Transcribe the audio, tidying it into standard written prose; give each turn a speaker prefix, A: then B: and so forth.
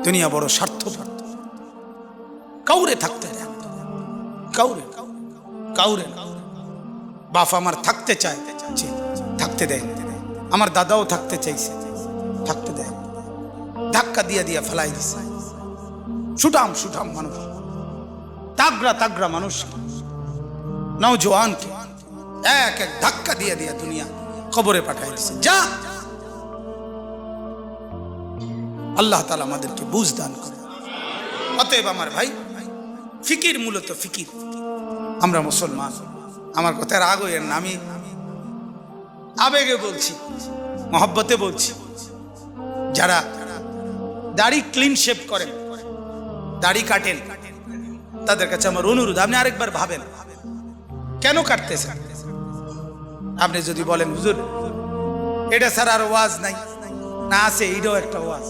A: দুনিয়া বড় স্বার্থপর, কাউরে থাকতে দেয়, কাউরে কাউরে। বাপ আমার থাকতে চায়, থাকতে দেয়। আমার দাদাও থাকতে চাইছে, থাকতে দেয়। ধাক্কা দিয়া দিয়া ফেলাই দিছে। সুঠাম সুঠাম মানুষ, তাগড়া তাগড়া মানুষ, নওজোয়ানকে এক এক ধাক্কা দিয়া দিয়া দুনিয়া কবরে পাঠাই দিছে। যা, আল্লাহ তাআলা আমাদেরকে বুঝ দান করে। অতএব আমার ভাই, ফিকির মূলত ফিকির। আমরা মুসলমান, আমার কথা রাগ হইয়েন না, আমি আবেগে বলছি, মহব্বতে বলছি। যারা দাড়ি ক্লিন শেভ করেন, দাড়ি কাটেন, তাদের কাছে আমার অনুরোধ, আপনি আরেকবার ভাবেন কেন কাটতেছেন। আপনি যদি বলেন হুজুর এটা ছাড়া আর ওয়াজ নাই, না আছে, এইটাও একটা ওয়াজ।